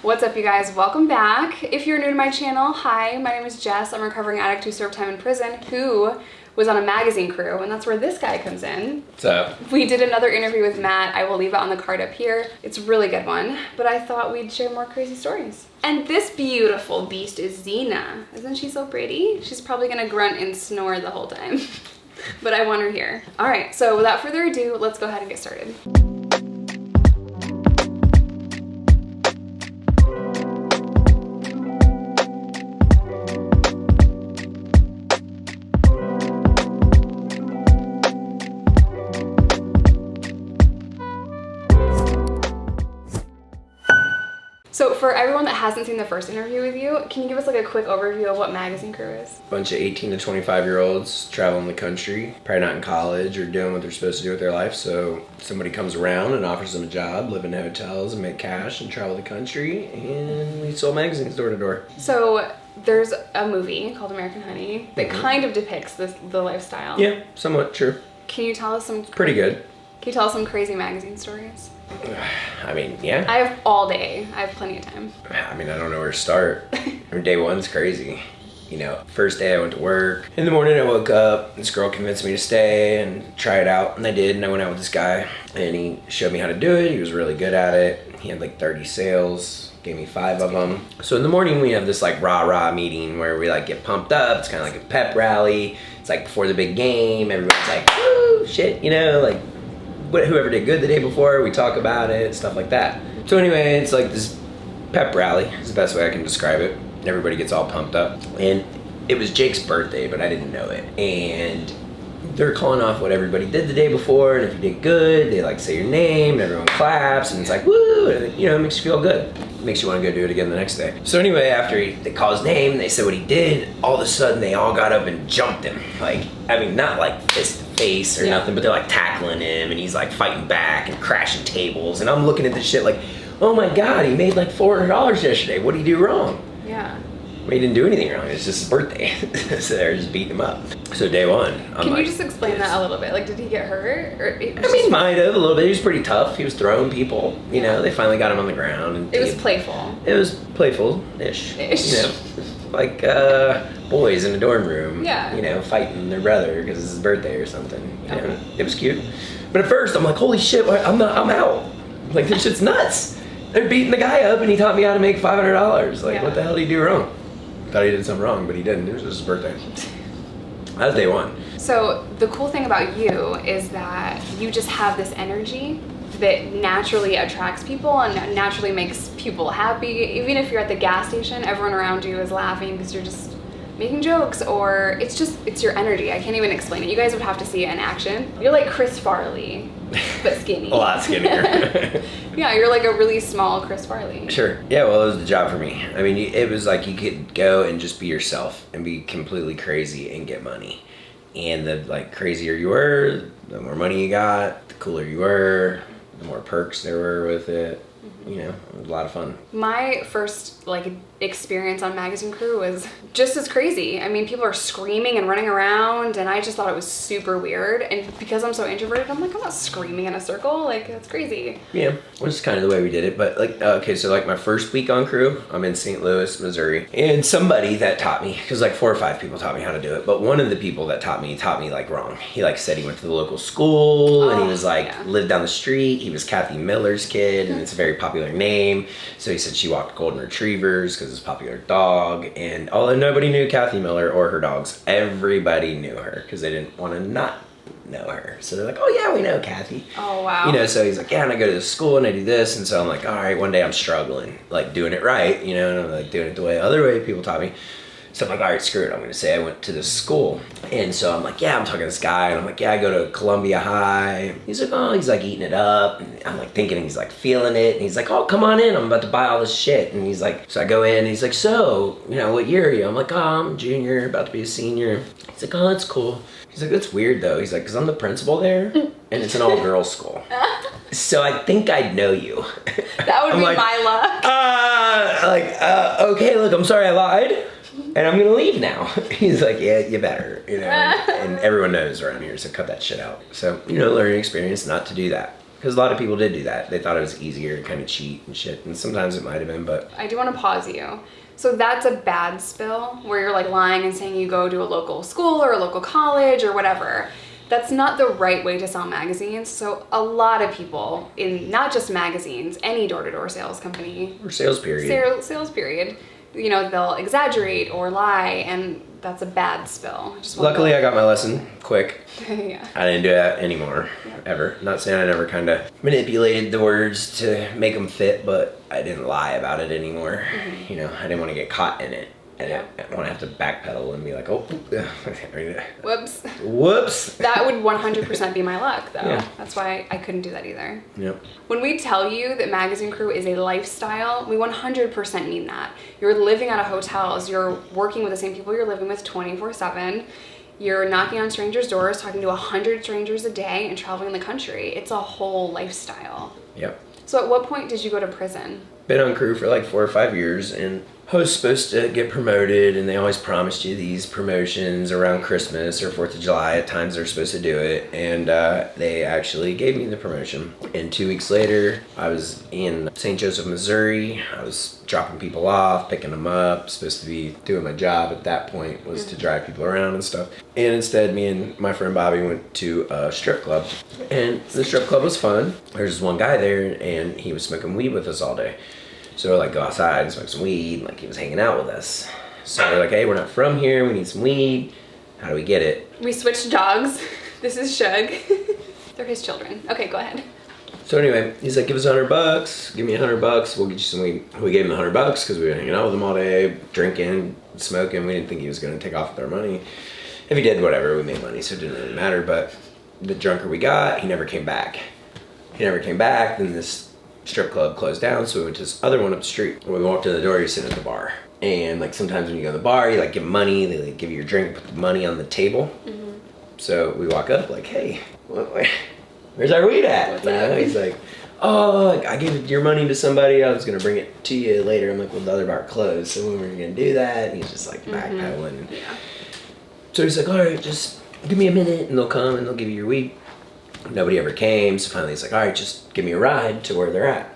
What's up, you guys? Welcome back. If you're new to my channel, hi, my name is Jess. I'm a recovering addict who served time in prison, who was on a magazine crew, and that's where this guy comes in. What's up? We did another interview with Matt. I will leave it on the card up here. It's a really good one, but I thought we'd share more crazy stories. And this beautiful beast is Xena. Isn't she so pretty? She's probably gonna grunt and snore the whole time, but I want her here. All right, so without further ado, let's go ahead and get started. So for everyone that hasn't seen the first interview with you, can you give us like a quick overview of what Magazine Crew is? Bunch of 18 to 25-year-olds traveling the country, probably not in college or doing what they're supposed to do with their life. So somebody comes around and offers them a job, live in hotels and make cash and travel the country, and we sold magazines door to door. So there's a movie called American Honey that kind of depicts the lifestyle. Yeah, somewhat true. Can you tell us some... Pretty good. Can you tell us some crazy magazine stories? I mean, yeah. I have all day. I have plenty of time. I mean, I don't know where to start. I mean, day one's crazy. You know, first day I went to work. In the morning I woke up, this girl convinced me to stay and try it out, and I did, and I went out with this guy, and he showed me how to do it. He was really good at it. He had like 30 sales, gave me 5 of them. So in the morning we have this like rah-rah meeting where we like get pumped up. It's kind of like a pep rally. It's like before the big game. Everybody's like, woo, shit, you know, like whoever did good the day before, we talk about it, stuff like that. So anyway, it's like this pep rally is the best way I can describe it. Everybody gets all pumped up. And it was Jake's birthday, but I didn't know it. And they're calling off what everybody did the day before, and if you did good, they like say your name, and everyone claps, and it's like, woo, and you know, it makes you feel good. It makes you want to go do it again the next day. So anyway, after they called his name, they said what he did, all of a sudden they all got up and jumped him. Like, I mean, not like fist to face or nothing, but they're like tackling him, and he's like fighting back and crashing tables, and I'm looking at this shit like, oh my God, he made like $400 yesterday. What did he do wrong? Yeah. Well, he didn't do anything wrong. It's just his birthday. So they're just beating him up. So day one, Can you just explain that a little bit? Like, did he get hurt? Or I mean, might have a little bit. He was pretty tough. He was throwing people. You know, they finally got him on the ground. And it was playful. It was playful-ish. You know, like boys in a dorm room. Yeah. You know, fighting their brother because it's his birthday or something. You know, it was cute. But at first, I'm like, holy shit, I'm out. Like, this shit's nuts. They're beating the guy up, and he taught me how to make $500. Like, what the hell did he do wrong? Thought he did something wrong, but he didn't. It was just his birthday. That was day one. So the cool thing about you is that you just have this energy that naturally attracts people and naturally makes people happy. Even if you're at the gas station, everyone around you is laughing because you're just making jokes, or it's your energy. I can't even explain it. You guys would have to see it in action. You're like Chris Farley, but skinny. A lot skinnier. Yeah, you're like a really small Chris Farley. Sure. Yeah, well, it was the job for me. I mean, it was like you could go and just be yourself and be completely crazy and get money. And the like crazier you were, the more money you got, the cooler you were, the more perks there were with it. You know, it was a lot of fun. My first like experience on Magazine Crew was just as crazy. I mean, people are screaming and running around, and I just thought it was super weird. And because I'm so introverted, I'm like, I'm not screaming in a circle. Like, that's crazy. Yeah, which is kind of the way we did it. But like, okay, so like my first week on crew, I'm in St. Louis, Missouri, and somebody that taught me, because like 4 or 5 people taught me how to do it, but one of the people that taught me like wrong. He like said he went to the local school, and he was like lived down the street. He was Kathy Miller's kid, and it's a very popular name. So he said she walked golden retrievers because it's a popular dog, and although nobody knew Kathy Miller or her dogs, everybody knew her because they didn't want to not know her. So they're like, oh yeah, we know Kathy. Oh wow. You know, so he's like, yeah, and I go to this school and I do this, and so I'm like, all right, one day I'm struggling, like doing it right, you know, and I'm like doing it the other way people taught me. So I'm like, all right, screw it. I'm going to say I went to this school. And so I'm like, yeah, I'm talking to this guy. And I'm like, yeah, I go to Columbia High. He's like, oh, he's like eating it up. And I'm like thinking he's like feeling it. And he's like, oh, come on in. I'm about to buy all this shit. And he's like, so I go in and he's like, so, you know, what year are you? I'm like, oh, I'm a junior, about to be a senior. He's like, oh, that's cool. He's like, that's weird though. He's like, because I'm the principal there and it's an all girls school. So I think I'd know you. That would be like, my luck. Okay, look, I'm sorry I lied. And I'm gonna leave now. He's like, yeah, you better, you know. And everyone knows around here, so cut that shit out. So, you know, learning experience not to do that. Because a lot of people did do that. They thought it was easier to kind of cheat and shit. And sometimes it might have been, but... I do want to pause you. So that's a bad spill where you're like lying and saying you go to a local school or a local college or whatever. That's not the right way to sell magazines. So a lot of people in not just magazines, any door-to-door sales company. Or sales period. Sales period. You know, they'll exaggerate or lie, and that's a bad spill. Luckily, I got my lesson quick. Yeah. I didn't do that anymore, ever. Not saying I never kind of manipulated the words to make them fit, but I didn't lie about it anymore. You know, I didn't want to get caught in it. I didn't want to have to backpedal and be like, oh, whoops. Whoops. That would 100% be my luck, though. Yeah. That's why I couldn't do that either. Yep. When we tell you that Magazine Crew is a lifestyle, we 100% mean that. You're living out of hotels. You're working with the same people you're living with 24/7. You're knocking on strangers' doors, talking to 100 strangers a day, and traveling the country. It's a whole lifestyle. Yep. So at what point did you go to prison? Been on crew for like 4 or 5 years, and I was supposed to get promoted, and they always promised you these promotions around Christmas or 4th of July. At times they're supposed to do it, and they actually gave me the promotion. And 2 weeks later, I was in St. Joseph, Missouri. I was dropping people off, picking them up. Supposed to be doing my job at that point was to drive people around and stuff. And instead, me and my friend Bobby went to a strip club, and the strip club was fun. There's this one guy there, and he was smoking weed with us all day. So we're like, go outside and smoke some weed. Like, he was hanging out with us. So we're like, hey, we're not from here. We need some weed. How do we get it? We switched dogs. This is Shug. They're his children. Okay, go ahead. So anyway, he's like, give us $100. Give me $100. We'll get you some weed. We gave him $100 because we were hanging out with him all day, drinking, smoking. We didn't think he was going to take off with our money. If he did, whatever, we made money, so it didn't really matter. But the drunker we got, he never came back. Then this strip club closed down, so we went to this other one up the street. When we walked in the door, you're sitting at the bar. And like sometimes when you go to the bar, you like give money, they like give you your drink, put the money on the table. So we walk up like, hey, where's our weed at? You know? He's like, oh, I gave your money to somebody, I was gonna bring it to you later. I'm like, well, the other bar closed, so when were you gonna do that? And he's just like backpedaling. Yeah. So he's like, all right, just give me a minute and they'll come and they'll give you your weed. Nobody ever came, so finally he's like, all right, just give me a ride to where they're at.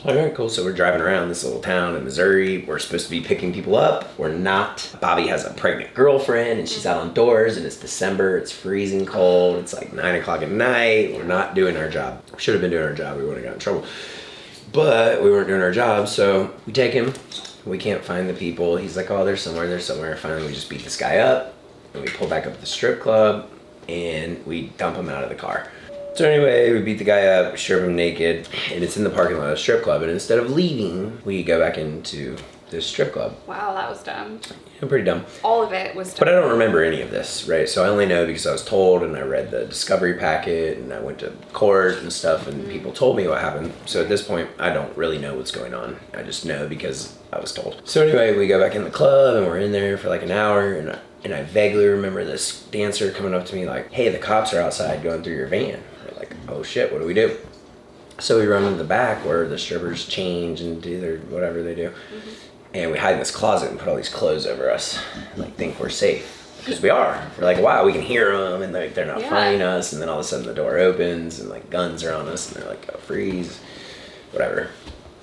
All right, cool. So we're driving around this little town in Missouri. We're supposed to be picking people up. We're not. Bobby has a pregnant girlfriend, and she's out on doors, and it's December. It's freezing cold. It's like 9 o'clock at night. We're not doing our job. We should have been doing our job. We wouldn't have got in trouble. But we weren't doing our job, so we take him. We can't find the people. He's like, oh, they're somewhere. Finally, we just beat this guy up, and we pull back up at the strip club, and we dump him out of the car. So anyway, we beat the guy up, strip him naked, and it's in the parking lot of the strip club. And instead of leaving, we go back into this strip club. Wow, that was dumb. Yeah, pretty dumb. All of it was dumb. But I don't remember any of this, right? So I only know because I was told, and I read the discovery packet, and I went to court and stuff, and people told me what happened. So at this point, I don't really know what's going on. I just know because I was told. So anyway, we go back in the club, and we're in there for like an hour, and I vaguely remember this dancer coming up to me like, hey, the cops are outside going through your van. We're like, oh shit, what do we do? So we run to the back where the strippers change and do their whatever they do. And we hide in this closet and put all these clothes over us and like think we're safe. Because we are. We're like, wow, we can hear them and they're not finding us. And then all of a sudden the door opens and like guns are on us and they're like, oh, freeze, whatever.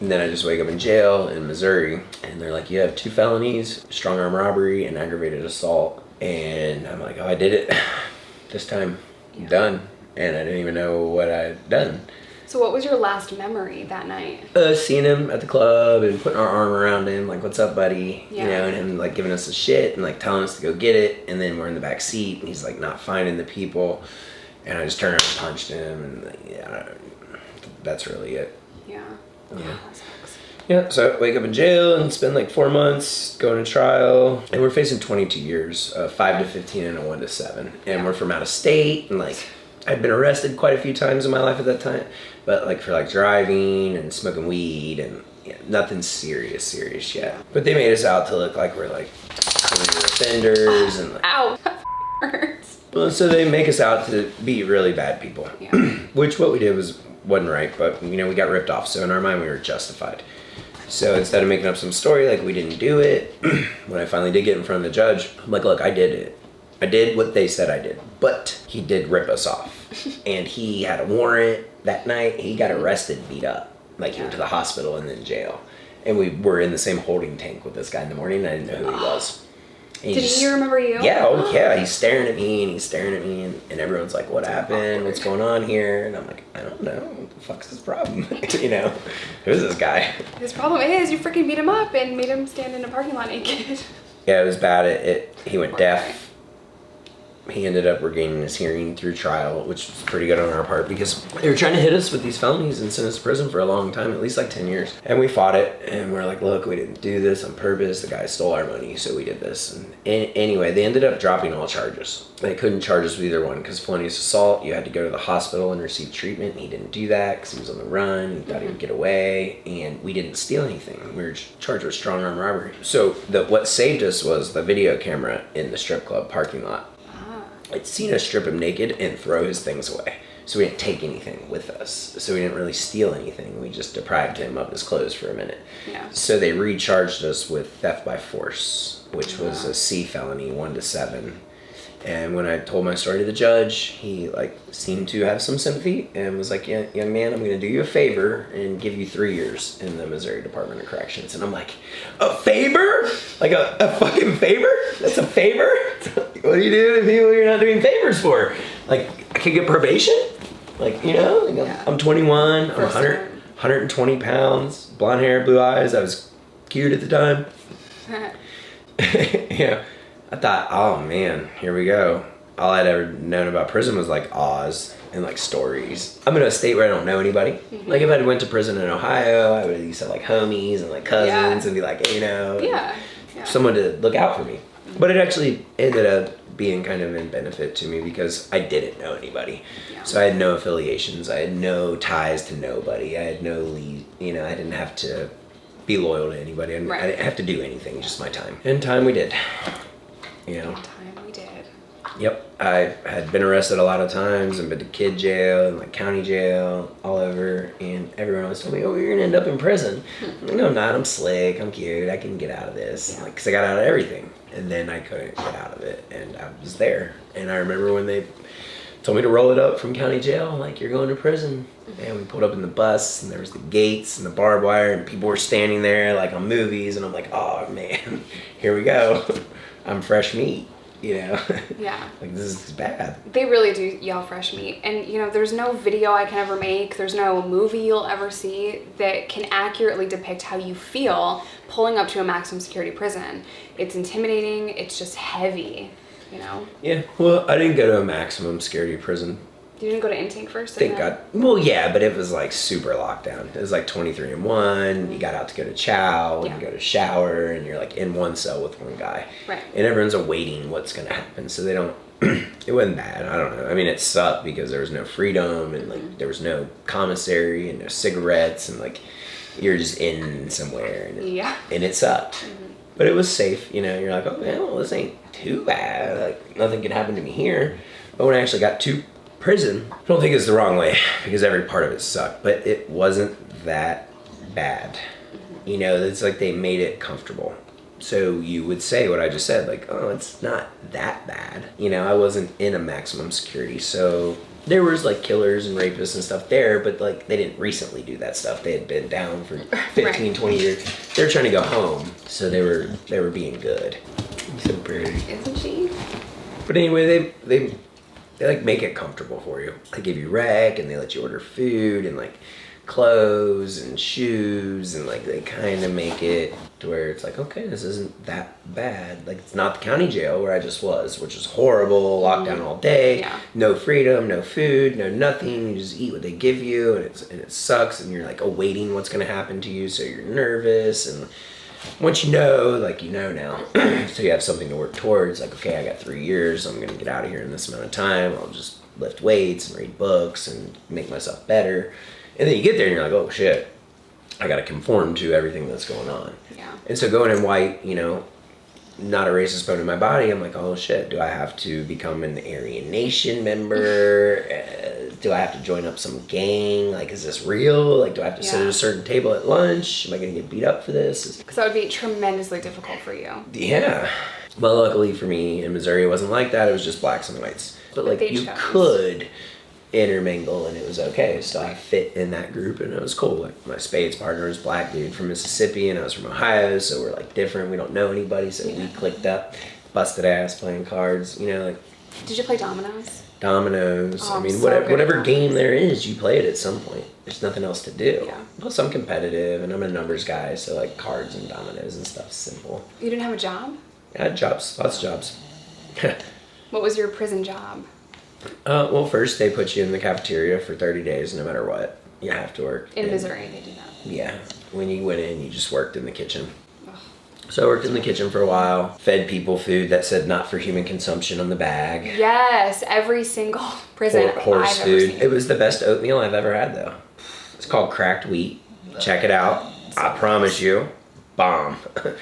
And then I just wake up in jail in Missouri and they're like, you have 2 felonies, strong arm robbery and aggravated assault. And I'm like, oh, I did it this time. I'm done. And I didn't even know what I'd done. So what was your last memory that night? Seeing him at the club and putting our arm around him, like, what's up, buddy? Yeah. You know, and him, like, giving us the shit and, like, telling us to go get it. And then we're in the back seat and he's, like, not finding the people. And I just turned around and punched him. And, like, yeah, that's really it. Yeah. Yeah. That sucks. Yeah, so I wake up in jail and spend, like, 4 months going to trial. And we're facing 22 years, 5 to 15 and a 1 to 7. And we're from out of state and, like, I'd been arrested quite a few times in my life at that time, but like for like driving and smoking weed and nothing serious yet. But they made us out to look like we're like career offenders and like, ow, that hurts. Well, so they make us out to be really bad people, which what we did wasn't right, but you know, we got ripped off. So in our mind, we were justified. So instead of making up some story like we didn't do it, when I finally did get in front of the judge, I'm like, look, I did it. I did what they said I did, but he did rip us off. And he had a warrant that night. He got arrested and beat up. Like, he went to the hospital and then jail. And we were in the same holding tank with this guy in the morning, and I didn't know who he was. And Did he remember you? Yeah, yeah. He's staring at me, and everyone's like, what happened? What's going on here? And I'm like, I don't know. What the fuck's his problem? You know? Who's this guy? His problem is you freaking beat him up and made him stand in a parking lot naked. Yeah, it was bad. He went Poor deaf. guy. He ended up regaining his hearing through trial, which was pretty good on our part because they were trying to hit us with these felonies and send us to prison for a long time, at least like 10 years. And we fought it, and we're like, look, we didn't do this on purpose. The guy stole our money, so we did this. And anyway, they ended up dropping all charges. They couldn't charge us with either one because felonious assault, you had to go to the hospital and receive treatment. And he didn't do that because he was on the run. He thought he would get away, and we didn't steal anything. We were charged with strong arm robbery. So what saved us was the video camera in the strip club parking lot. I'd seen us strip him naked and throw his things away. So we didn't take anything with us. So we didn't really steal anything. We just deprived him of his clothes for a minute. Yeah. So they recharged us with theft by force, which was a C felony, 1 to 7. And when I told my story to the judge, he seemed to have some sympathy and was like, yeah, young man, I'm going to do you a favor and give you 3 years in the Missouri Department of Corrections. And I'm like, a favor? Like a fucking favor? That's a favor? What do you do to people you're not doing favors for? Like, I could get probation? Like, you know, I'm 21, I'm 120 pounds, blonde hair, blue eyes. I was cute at the time. Yeah. I thought, oh man, here we go. All I'd ever known about prison was like Oz and like stories. I'm in a state where I don't know anybody. Mm-hmm. Like if I went to prison in Ohio, I would at least have like homies and like cousins and be like, you know, someone to look out for me. Mm-hmm. But it actually ended up being kind of in benefit to me because I didn't know anybody. Yeah. So I had no affiliations. I had no ties to nobody. I had no lead, you know, I didn't have to be loyal to anybody. I didn't have to do anything, just my time. And time we did. You know. Time we did. Yep. I had been arrested a lot of times and been to kid jail and like county jail all over, and everyone always told me, oh, you're gonna end up in prison. No, I'm not. I'm slick. I'm cute. I can get out of this. Like, cause I got out of everything, and then I couldn't get out of it, and I was there. And I remember when they told me to roll it up from county jail, like, you're going to prison. And we pulled up in the bus, and there was the gates and the barbed wire, and people were standing there like on movies, and I'm like, oh man, here we go. I'm fresh meat, you know? Yeah. Like, this is bad. They really do yell fresh meat. And, you know, there's no video I can ever make, there's no movie you'll ever see that can accurately depict how you feel pulling up to a maximum security prison. It's intimidating, it's just heavy, you know? Yeah, well, I didn't go to a maximum security prison. You didn't go to intake first? Thank God. Well, yeah, but it was like super lockdown. It was like 23-1. You got out to go to chow and go to shower, and you're like in one cell with one guy. Right. And everyone's awaiting what's going to happen. So they don't, it wasn't bad. I don't know. I mean, it sucked because there was no freedom, and like there was no commissary and no cigarettes, and like you're just in somewhere. And and it sucked. Mm-hmm. But it was safe. You know, you're like, oh, well, this ain't too bad. Like nothing could happen to me here. But when I actually got to prison, I don't think it's the wrong way because every part of it sucked, but it wasn't that bad. You know, it's like they made it comfortable. So you would say what I just said, like, oh, it's not that bad. You know, I wasn't in a maximum security, so there was like killers and rapists and stuff there, but like they didn't recently do that stuff. They had been down for 15, 20 years. They were trying to go home, so they were being good. So pretty. Isn't she? But anyway, they like make it comfortable for you. They give you rec, and they let you order food and like clothes and shoes, and like they kind of make it to where it's like, okay, this isn't that bad. Like it's not the county jail where I just was, which is horrible, lockdown all day, no freedom, no food, no nothing. You just eat what they give you, and it sucks, and you're like awaiting what's gonna happen to you, so you're nervous. And once you know, like you know now, so you have something to work towards. Like, okay, I got 3 years. I'm gonna get out of here in this amount of time. I'll just lift weights and read books and make myself better. And then you get there and you're like, oh shit, I gotta conform to everything that's going on. Yeah. And so going in white, you know, not a racist bone in my body, I'm like, oh shit, do I have to become an Aryan Nation member? Do I have to join up some gang? Like, is this real? Like, do I have to sit at a certain table at lunch? Am I gonna get beat up for this? Because that would be tremendously difficult for you. Yeah. Well, luckily for me, in Missouri, it wasn't like that. It was just blacks and whites. But like, you could intermingle, and it was okay. So I fit in that group, and it was cool. Like my spades partner was a black dude from Mississippi, and I was from Ohio, so we're like different. We don't know anybody, so we clicked up, busted ass playing cards. You know, like. Did you play dominoes? Dominoes. Oh, I mean, so whatever game there is, you play it at some point. There's nothing else to do. Yeah. Plus, I'm competitive, and I'm a numbers guy, so like cards and dominoes and stuff's simple. You didn't have a job? I had jobs, lots of jobs. What was your prison job? Well, first they put you in the cafeteria for 30 days, no matter what. You have to work. In Missouri, they do that. Yeah. When you went in, you just worked in the kitchen. So I worked in the kitchen for a while, fed people food that said not for human consumption on the bag. Yes, every single prison Horse I've ever food. seen. It was the best oatmeal I've ever had, though. It's called cracked wheat. Check it out. I promise you, bomb.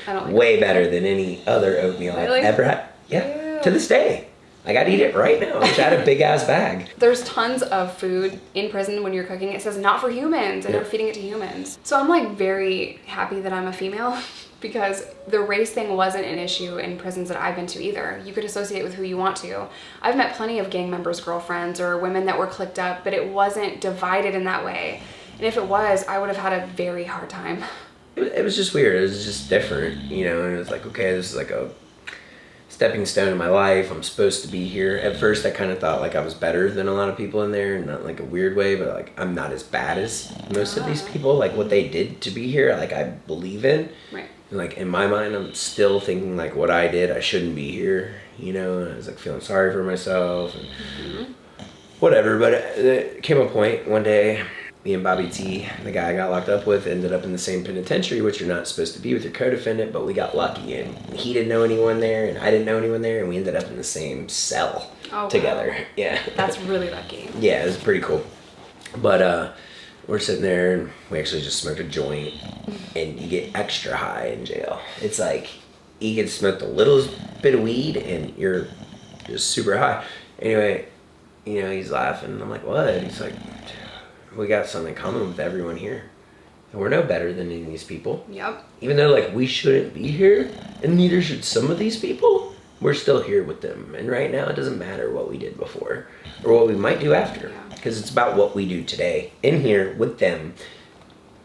I don't like Way better than any other oatmeal Really? I've ever had. Yeah, to this day. I gotta eat it right now. I wish I had a big ass bag. There's tons of food in prison when you're cooking. It says not for humans, and they're feeding it to humans. So I'm like very happy that I'm a female because the race thing wasn't an issue in prisons that I've been to either. You could associate with who you want to. I've met plenty of gang members' girlfriends or women that were clicked up, but it wasn't divided in that way. And if it was, I would have had a very hard time. It was just weird. It was just different, you know, and it was like, okay, this is like a stepping stone in my life. I'm supposed to be here. At first, I kind of thought like I was better than a lot of people in there, not like a weird way, but like I'm not as bad as most of these people. Like what they did to be here, like I believe in. Right. And like in my mind, I'm still thinking like what I did, I shouldn't be here, you know. And I was like feeling sorry for myself and whatever. But it came a point one day. Me and Bobby T, the guy I got locked up with, ended up in the same penitentiary, which you're not supposed to be with your co-defendant, but we got lucky, and he didn't know anyone there, and I didn't know anyone there, and we ended up in the same cell together. Wow. Yeah. That's really lucky. Yeah, it was pretty cool. But we're sitting there, and we actually just smoked a joint, and you get extra high in jail. It's like you can smoke the littlest bit of weed, and you're just super high. Anyway, you know, he's laughing. I'm like, what? He's like, we got something in common with everyone here. And we're no better than any of these people. Yep. Even though like we shouldn't be here, and neither should some of these people, we're still here with them. And right now it doesn't matter what we did before or what we might do after. Because it's about what we do today. In here with them,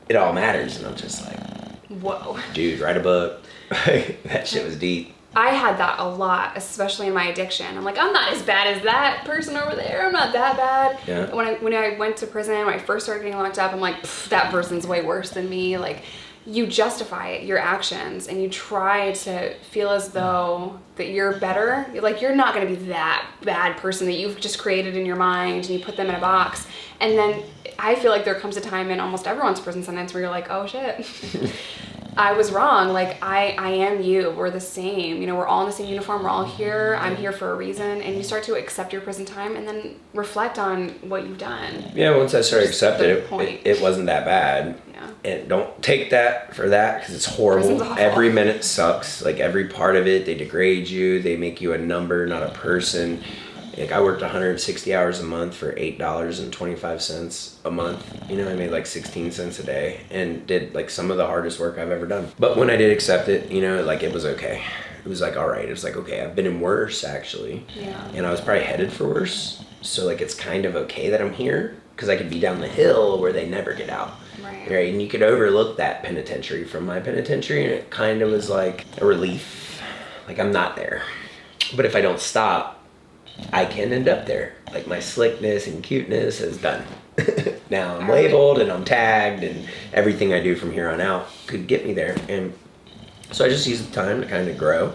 it all matters. And I'm just like, whoa. Dude, write a book. That shit was deep. I had that a lot, especially in my addiction. I'm like, I'm not as bad as that person over there. I'm not that bad. Yeah. When I went to prison, when I first started getting locked up, I'm like, that person's way worse than me. Like, you justify it, your actions, and you try to feel as though that you're better. Like, you're not going to be that bad person that you've just created in your mind, and you put them in a box. And then I feel like there comes a time in almost everyone's prison sentence where you're like, oh shit. I was wrong. Like, I am you. We're the same. You know, we're all in the same uniform. We're all here. I'm here for a reason. And you start to accept your prison time and then reflect on what you've done. Yeah, once I started Just accepting the it wasn't that bad. Yeah. And don't take that for that because it's horrible. Prison's awful. Every minute sucks. Like every part of it, they degrade you. They make you a number, not a person. Like I worked 160 hours a month for $8.25 a month. You know, I made like 16 cents a day and did like some of the hardest work I've ever done. But when I did accept it, you know, like it was okay. It was like, all right. It was like, okay, I've been in worse actually. Yeah. And I was probably headed for worse. So like, it's kind of okay that I'm here because I could be down the hill where they never get out. Right. And you could overlook that penitentiary from my penitentiary. And it kind of was like a relief. Like I'm not there. But if I don't stop, I can end up there. Like my slickness and cuteness is done. Now I'm labeled and I'm tagged and everything I do from here on out could get me there. And so I just used the time to kind of grow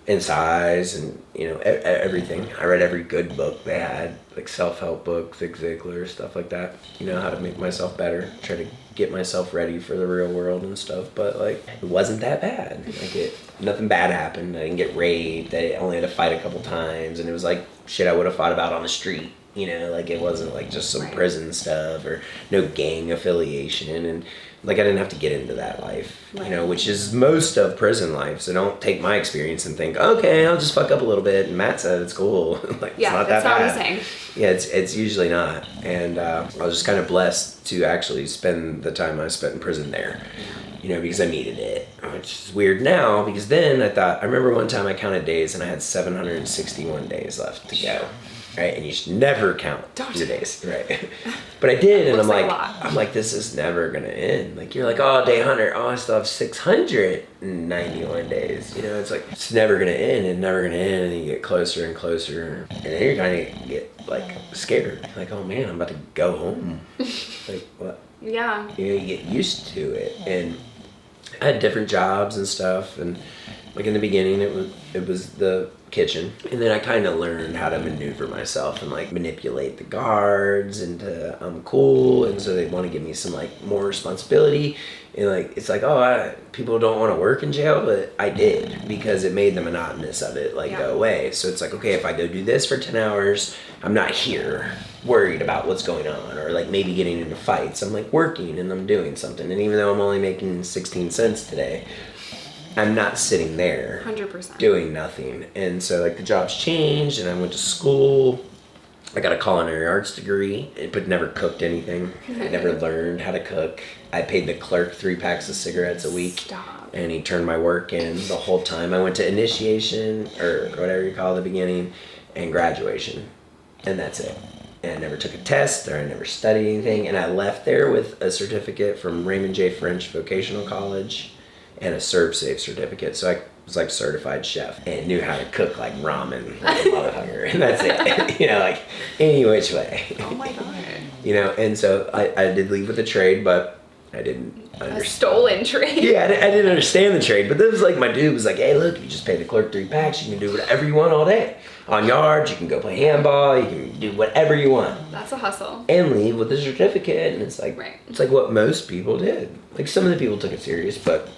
in size and, you know, everything. I read every good book they had, like self-help books, Zig Ziglar, stuff like that. You know, how to make myself better, try to get myself ready for the real world and stuff. But like, it wasn't that bad. Like nothing bad happened. I didn't get raped. I only had to fight a couple times. And it was like shit I would have fought about on the street. You know, like it wasn't like just some prison stuff or no gang affiliation. And like I didn't have to get into that life, you know, which is most of prison life. So don't take my experience and think, okay, I'll just fuck up a little bit. And Matt said it's cool. Like, yeah, it's not that's that not bad. what I'm saying. Yeah, it's usually not. And I was just kind of blessed to actually spend the time I spent in prison there, you know, because I needed it, which is weird now because then I remember one time I counted days and I had 761 days left to go. right? And you should never count Don't your do days, right? But I did, and Looks like a lot. I'm like, this is never gonna end. Like you're like, oh, day 100, oh, I still have 691 days. You know, it's like it's never gonna end and never gonna end, and you get closer and closer, and then you're kind of get like scared, like, oh man, I'm about to go home. Like what? Yeah. You know, you get used to it, and I had different jobs and stuff, and like in the beginning it was the kitchen, and then I kind of learned how to maneuver myself and like manipulate the guards into I'm cool, and so they want to give me some like more responsibility, and like it's like, oh, people don't want to work in jail, but I did, because it made the monotonous of it like go away. So it's like, okay, if I go do this for 10 hours, I'm not here worried about what's going on, or like maybe getting into fights. I'm like working and I'm doing something, and even though I'm only making 16 cents today, I'm not sitting there 100% doing nothing. And so like the job's changed, and I went to school. I got a culinary arts degree, but never cooked anything. I never learned how to cook. I paid the clerk 3 packs of cigarettes a week. Stop. And he turned my work in the whole time. I went to initiation, or whatever you call it, the beginning, and graduation, and that's it. And I never took a test, or I never studied anything, and I left there with a certificate from Raymond J. French Vocational College and a ServSafe certificate. So I was like certified chef and knew how to cook like ramen like a motherfucker, and that's it. You know, like any which way. Oh my god. You know, and so I did leave with a trade, but I didn't A understand. stolen trade. Yeah, I didn't understand the trade, but this was like my dude was like, hey, look, you just pay the clerk 3 packs, you can do whatever you want all day. On yards, you can go play handball, you can do whatever you want. That's a hustle. And leave with a certificate, and it's like it's like what most people did. Like some of the people took it serious, but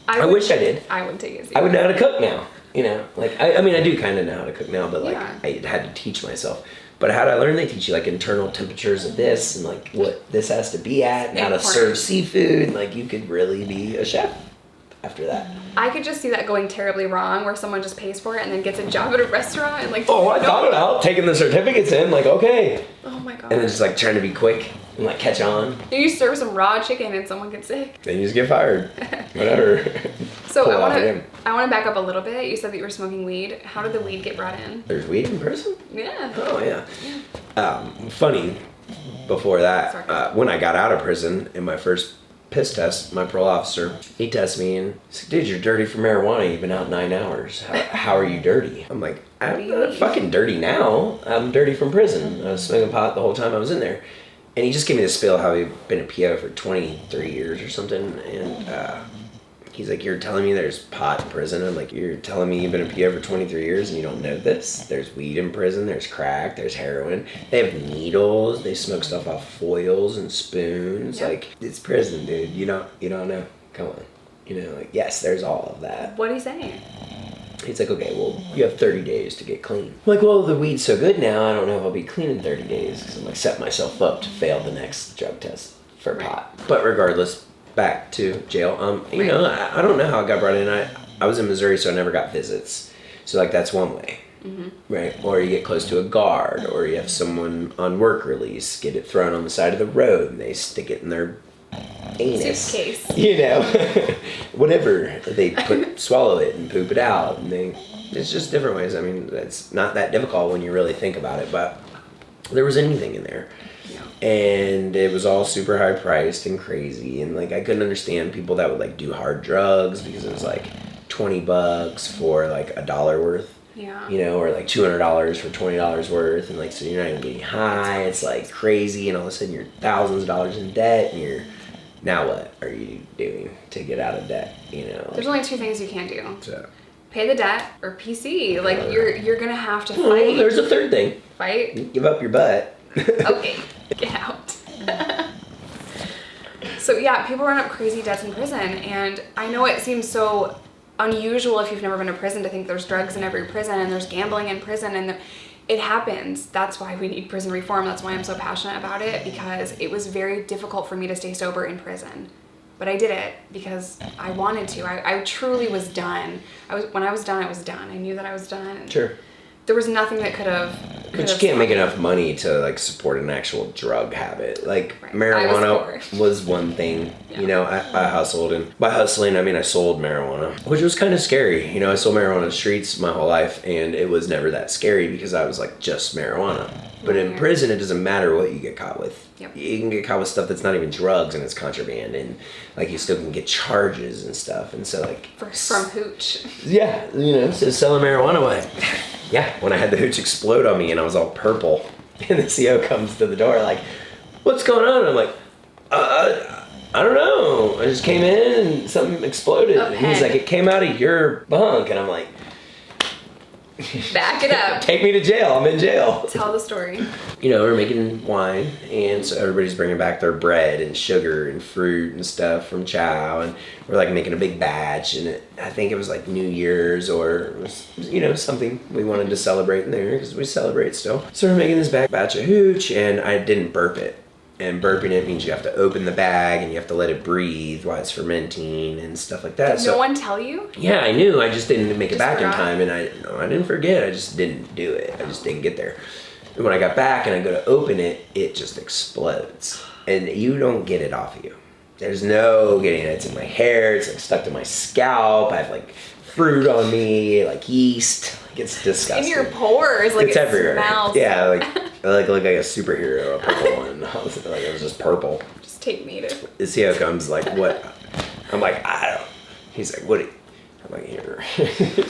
I wish I did. I would take it. I would know how to cook now. You know, like I mean, I do kind of know how to cook now, but like Yeah. I had to teach myself. But how did I learn? They teach you like internal temperatures of this, and like what this has to be at, and how to serve seafood. Like you could really be a chef after that. I could just see that going terribly wrong, where someone just pays for it and then gets a job at a restaurant and like. Oh, I thought about taking the certificates in, like okay. Oh my god. And then just like trying to be quick and like catch on. You serve some raw chicken and someone gets sick. Then you just get fired. Whatever. So Pull I off want again. to back up a little bit. You said that you were smoking weed. How did the weed get brought in? There's weed in prison? Yeah. Oh yeah. Funny. Before that, when I got out of prison in my first piss test, my parole officer, he tested me and he said, dude, you're dirty for marijuana. You've been out 9 hours. How are you dirty? I'm like, I'm not fucking dirty now. I'm dirty from prison. I was smoking pot the whole time I was in there. And he just gave me the spiel how he'd been a PO for 23 years or something. And he's like, you're telling me there's pot in prison? I'm like, you're telling me you've been a PO for 23 years and you don't know this? There's weed in prison, there's crack, there's heroin. They have needles, they smoke stuff off foils and spoons. Yeah. Like, it's prison, dude. You don't know? Come on. You know, like, yes, there's all of that. What are you saying? He's like, okay, well, you have 30 days to get clean. I'm like, well, the weed's so good now, I don't know if I'll be clean in 30 days. Because I'm like, set myself up to fail the next drug test for pot. But regardless, back to jail. You know, I don't know how I got brought in. I was in Missouri, so I never got visits. So like that's one way, right? Or you get close to a guard, or you have someone on work release get it thrown on the side of the road, and they stick it in their anus. Suitcase. You know, whatever they swallow it and poop it out, and it's just different ways. I mean, it's not that difficult when you really think about it, but there was anything in there. And it was all super high priced and crazy, and like I couldn't understand people that would like do hard drugs because it was like $20 for like $1 worth, you know, or like $200 for $20 worth, and like so you're not even getting high. It's like crazy, and all of a sudden you're thousands of dollars in debt, and you're now what are you doing to get out of debt? You know, like, There's only 2 things you can do: so. pay the debt or PC. Like you're gonna have to Well, fight. there's a third thing. Fight. Give up your butt. Okay, get out. So yeah, people run up crazy debts in prison, and I know it seems so unusual if you've never been to prison to think there's drugs in every prison and there's gambling in prison, and it happens. That's why we need prison reform. That's why I'm so passionate about it, because it was very difficult for me to stay sober in prison. But I did it because I wanted to. I truly was done. When I was done, I was done. I knew that I was done. Sure. There was nothing that could have But you can't make enough money to like support an actual drug habit. Like marijuana was one thing, you know, I hustled, and by hustling I mean I sold marijuana, which was kind of scary. You know, I sold marijuana on the streets my whole life, and it was never that scary because I was like just marijuana. But in prison, it doesn't matter what you get caught with. Yep. You can get caught with stuff that's not even drugs and it's contraband, and like you still can get charges and stuff. And so like from hooch. Yeah, you know, so selling marijuana away. Yeah, when I had the hooch explode on me and I was all purple, and the CO comes to the door like, "What's going on?" And I'm like, I don't know. I just came in and something exploded. And he's like, "It came out of your bunk," and I'm like, back it up. Take me to jail. I'm in jail. Tell the story. You know, we're making wine, and so everybody's bringing back their bread and sugar and fruit and stuff from Chow, and we're like making a big batch, and I think it was like New Year's, or it was, you know, something we wanted to celebrate in there because we celebrate still. So we're making this batch of hooch, and I didn't burp it. And burping it means you have to open the bag and you have to let it breathe while it's fermenting and stuff like that. Did no one tell you? Yeah, I knew. I just didn't make it back in time, and I didn't forget. I just didn't do it. I just didn't get there. And when I got back and I go to open it, it just explodes, and you don't get it off of you. There's no getting it. It's in my hair. It's like stuck to my scalp. I have like fruit on me, like yeast. Like, it's disgusting. In your pores, like it's it everywhere. smells. Yeah, like I look like a superhero, a purple one. Like it was just purple. Just take me to. The CO comes like, "What?" I'm like, "I don't." He's like, "What?" I'm like, "Here,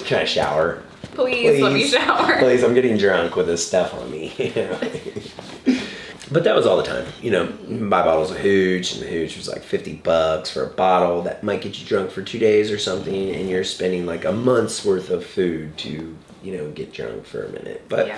can I shower? Please let me shower. Please, I'm getting drunk with this stuff on me." You know? But that was all the time. You know, you can buy bottles of hooch, and the hooch was like $50 for a bottle. That might get you drunk for 2 days or something, and you're spending like a month's worth of food to, you know, get drunk for a minute. But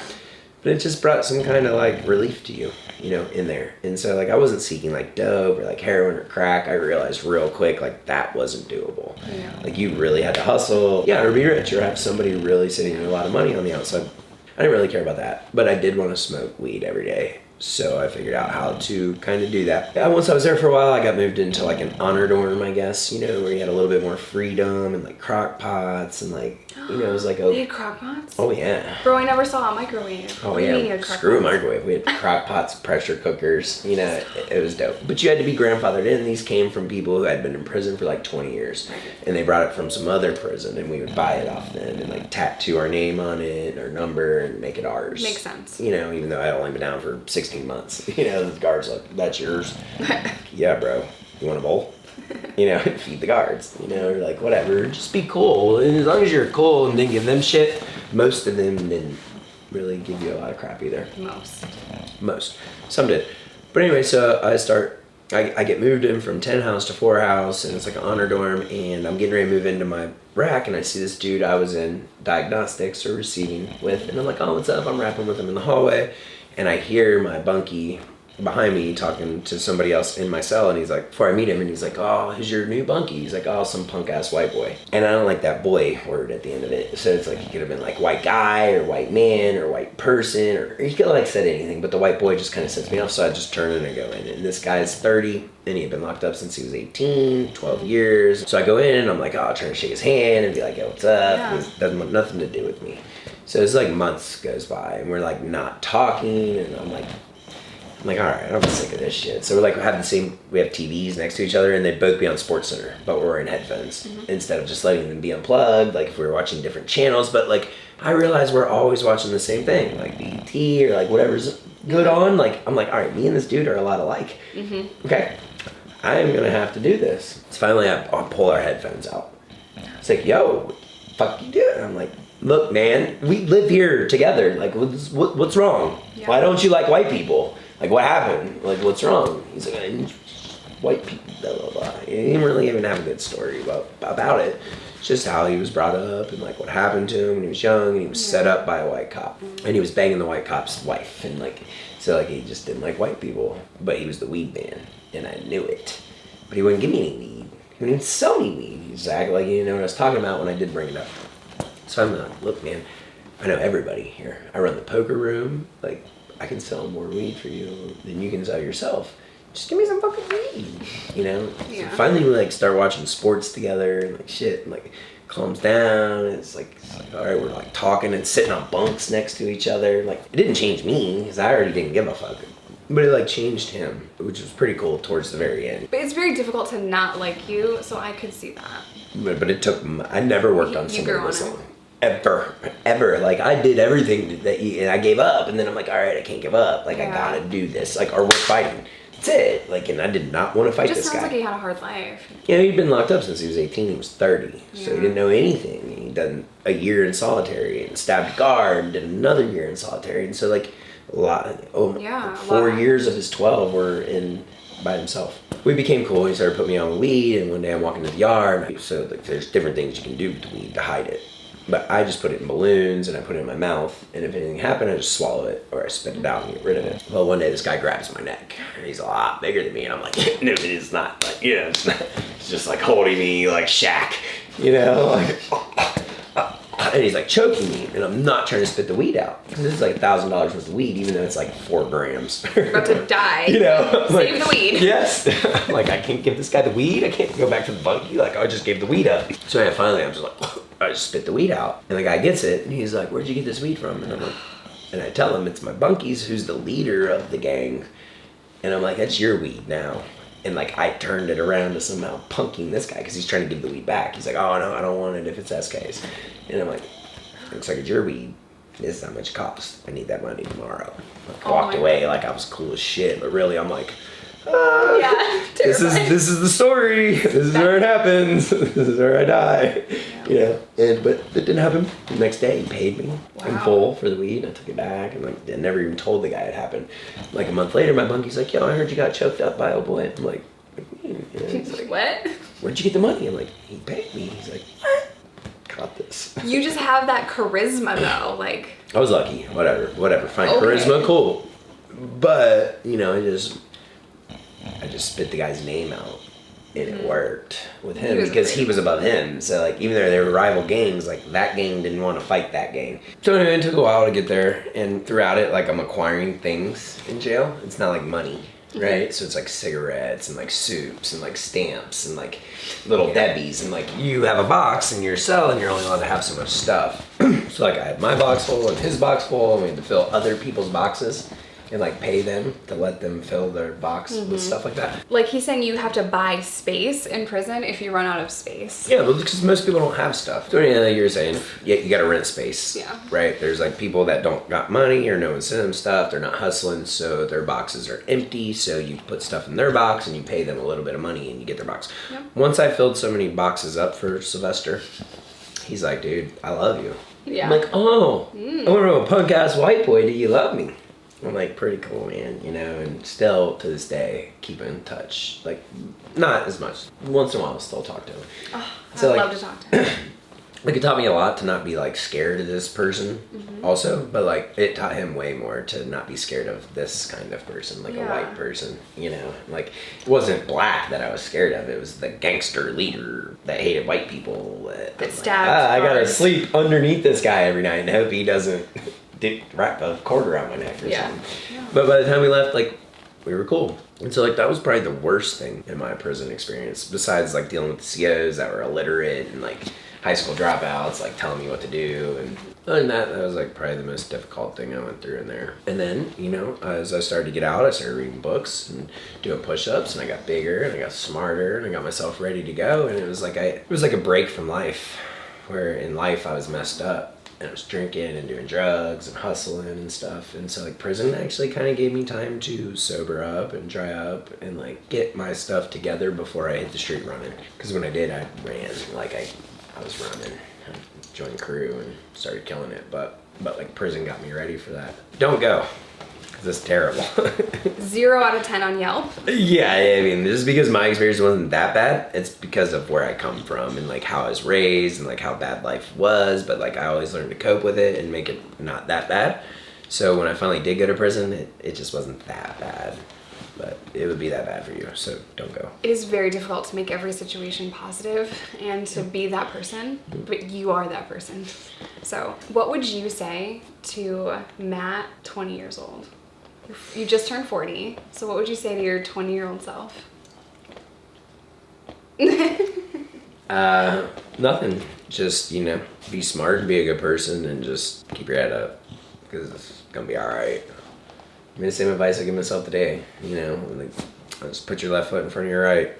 it just brought some kind of like relief to you, you know, in there. And so like I wasn't seeking like dope or like heroin or crack. I realized real quick like that wasn't doable. Yeah. Like you really had to hustle, or be rich, or have somebody really sitting a lot of money on the outside. I didn't really care about that, but I did want to smoke weed every day. So I figured out how to kind of do that. Once I was there for a while, I got moved into like an honor dorm, I guess, you know, where you had a little bit more freedom and like crock pots and like, you know, it was like They had crock pots? Oh yeah. Bro, I never saw a microwave. Oh yeah, screw a microwave. We had crock pots, pressure cookers, you know, it was dope. But you had to be grandfathered in. These came from people who had been in prison for like 20 years. And they brought it from some other prison, and we would buy it off them and like tattoo our name on it, our number, and make it ours. Makes sense. You know, even though I'd only been down for 16 months. You know, the guard's like, "That's yours." "Yeah, bro. You want a bowl?" You know, feed the guards. You know, or like, whatever. Just be cool. And as long as you're cool and didn't give them shit, most of them didn't really give you a lot of crap either. Most. Some did. But anyway, so I get moved in from 10 house to 4 house, and it's like an honor dorm, and I'm getting ready to move into my rack, and I see this dude I was in diagnostics or receiving with, and I'm like, "Oh, what's up?" I'm rapping with him in the hallway, and I hear my bunkie behind me talking to somebody else in my cell, and he's like, before I meet him, and he's like, "Oh, who's your new bunkie?" He's like, "Oh, some punk ass white boy." And I don't like that boy word at the end of it, so it's like he could have been like white guy or white man or white person, or he could have like said anything, but the white boy just kind of sets me off, so I just turn in and go in. And this guy's 30, and he had been locked up since he was 18, 12 years. So I go in, and I'm like, oh, trying to shake his hand and be like, "Yo, what's up?" Yeah. He doesn't want nothing to do with me. So it's like months goes by, and we're like not talking, and I'm like, all right, I'm sick of this shit. So we're like, we have TVs next to each other, and they'd both be on Sports Center, but we're wearing headphones instead of just letting them be unplugged, like if we were watching different channels. But like, I realized we're always watching the same thing, like BET or like whatever's good on. Like, I'm like, all right, me and this dude are a lot alike. Okay, I am gonna have to do this. So finally, I pull our headphones out. It's like, "Yo, what the fuck you doing?" I'm like, "Look, man, we live here together. Like, what's wrong? Yeah. Why don't you like white people? Like, what happened? Like, what's wrong?" He's like, "White people, blah, blah, blah." He didn't really even have a good story about it. It's just how he was brought up and, like, what happened to him when he was young, and he was set up by a white cop. And he was banging the white cop's wife, and, like, so, like, he just didn't like white people. But he was the weed man, and I knew it. But he wouldn't give me any weed. He wouldn't even sell me weed. He just acted like he didn't know what I was talking about when I did bring it up. So I'm like, "Look, man, I know everybody here. I run the poker room. Like, I can sell more weed for you than you can sell yourself. just give me some fucking weed, you know? Yeah. So finally we like start watching sports together and like shit, and like calms down, and it's like all right, we're like talking and sitting on bunks next to each other. Like it didn't change me because I already didn't give a fuck, but it like changed him, which was pretty cool towards the very end. But it's very difficult to not like you, so I could see that. But it took, I never worked on You somebody grew on this it. long. Ever. Like I did everything and I gave up, and then I'm like, all right, I can't give up. Like I Yeah. gotta do this. Like, or we're fighting. That's it. Like, and I did not want to fight It just this sounds guy. like he had a hard life. You know, he'd been locked up since he was 18. He was 30, so he Yeah. didn't know anything. He'd done a year in solitary and stabbed a guard, and did another year in solitary, and so like a lot. Yeah, a 4 lot. years of his 12 were in by himself. We became cool. He started putting me on weed, and one day I'm walking to the yard. So like, there's different things you can do with the weed to hide it. But I just put it in balloons and I put it in my mouth, and if anything happened, I just swallow it or I spit it out and get rid of it. Well, one day this guy grabs my neck, and he's a lot bigger than me, and I'm like, no, it is not. Like, you know, it's just like holding me like Shaq, you know, like, and he's like choking me, and I'm not trying to spit the weed out because this is like $1,000 worth of weed, even though it's like 4 grams. You're about to die. You know, Save the weed. Yes. Like, I can't give this guy the weed. I can't go back to the bunkie. Like, I just gave the weed up. So yeah, finally, I'm just like, I just spit the weed out. And the guy gets it, and he's like, where'd you get this weed from? And I'm like, and I tell him it's my bunkies, who's the leader of the gang. And I'm like, that's your weed now. And like, I turned it around to somehow punking this guy because he's trying to give the weed back. He's like, oh no, I don't want it if it's SK's. And I'm like, looks like it's your weed. This is how much it costs. I need that money tomorrow. Like, I walked away like I was cool as shit, but really I'm like, Yeah, this is the story. This is where it happens. This is where I die. You know, but it didn't happen. The next day, he paid me in Wow. full for the weed. I took it back, and like, I never even told the guy it happened. Like a month later, my bunkie's like, "Yo, I heard you got choked up by a boy." I'm like, he's like, What? "Where'd you get the money?" I'm like, "He paid me." He's like, "What? Got this." You just have that charisma though, like. I was lucky. Whatever. Fine, Okay. charisma, cool. But you know, I just spit the guy's name out, and it worked with him He was because great. he was above him. So like, even though they were rival gangs, like that gang didn't want to fight that gang. So anyway, it took a while to get there, and throughout it, like I'm acquiring things in jail. It's not like money, right? So it's like cigarettes and like soups and like stamps and like little Debbies, and like you have a box in your cell, and you're only allowed to have so much stuff. So like I had my box full and his box full, and we had to fill other people's boxes. And like pay them to let them fill their box with stuff like that. Like he's saying you have to buy space in prison if you run out of space. Yeah, but because most people don't have stuff. So anything like you're saying, yeah, you got to rent space. Yeah. Right. There's like people that don't got money or no one sent them stuff. They're not hustling, so their boxes are empty. So you put stuff in their box and you pay them a little bit of money and you get their box. Yep. Once I filled so many boxes up for Sylvester, he's like, dude, I love you. Yeah. I'm like, oh, I don't know, punk ass white boy, do you love me? I'm like, pretty cool, man, you know, and still to this day keep in touch. Like, not as much. Once in a while, I'll still talk to him. Oh, So, I'd like- love to talk to him. Like, it taught me a lot to not be like scared of this person, also, but like it taught him way more to not be scared of this kind of person, like a Yeah. white person, you know. Like, it wasn't black that I was scared of; it was the gangster leader that hated white people. I'm like, stabbed I gotta guards." sleep underneath this guy every night and hope he doesn't wrap a cord around my neck or Yeah. something. But by the time we left, like, we were cool. And so, like, that was probably the worst thing in my prison experience, besides, like, dealing with the COs that were illiterate and, like, high school dropouts, like, telling me what to do. And other than that, that was, like, probably the most difficult thing I went through in there. And then, you know, as I started to get out, I started reading books and doing push-ups, and I got bigger, and I got smarter, and I got myself ready to go. And it was like a break from life, where in life I was messed up. And I was drinking and doing drugs and hustling and stuff. And so, like, prison actually kind of gave me time to sober up and dry up and, like, get my stuff together before I hit the street running. Because when I did, I ran. Like, I was running. I joined crew and started killing it. But like, prison got me ready for that. Don't go. Because it's terrible. 0 out of 10 on Yelp. Yeah, I mean, just because my experience wasn't that bad, it's because of where I come from and like how I was raised and like how bad life was, but like I always learned to cope with it and make it not that bad. So when I finally did go to prison, it just wasn't that bad, but it would be that bad for you, so don't go. It is very difficult to make every situation positive and to be that person, but you are that person. So what would you say to Matt, 20 years old? You just turned 40. So what would you say to your 20-year-old self? Nothing. Just, you know, be smart and be a good person and just keep your head up because it's gonna be all right. I mean, the same advice I give myself today, you know, like, just put your left foot in front of your right,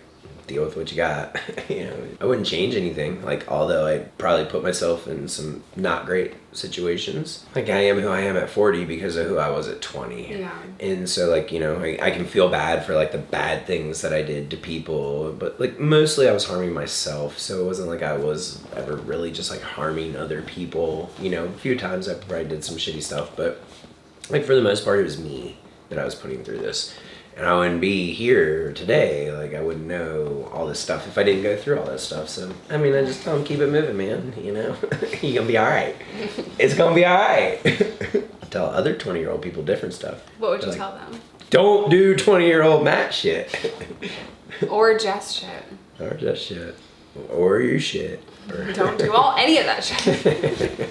deal with what you got. You know, I wouldn't change anything. Like, although I'd probably put myself in some not great situations. Like, I am who I am at 40 because of who I was at 20. Yeah. And so, like, you know, I can feel bad for, like, the bad things that I did to people. But, like, mostly I was harming myself. So it wasn't like I was ever really just, like, harming other people. You know, a few times I probably did some shitty stuff. But, like, for the most part, it was me that I was putting through this. And I wouldn't be here today. Like, I wouldn't know all this stuff if I didn't go through all this stuff. So, I mean, I just tell them, keep it moving, man. You know, you're going to be all right. It's going to be all right. Tell other 20-year-old people different stuff. What would you Like, tell them? don't do 20-year-old Matt shit. Or just shit. Or just shit. Or your shit. Or Don't do any of that shit.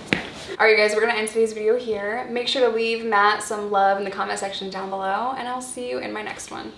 Alright guys, we're going to end today's video here. Make sure to leave Matt some love in the comment section down below, and I'll see you in my next one.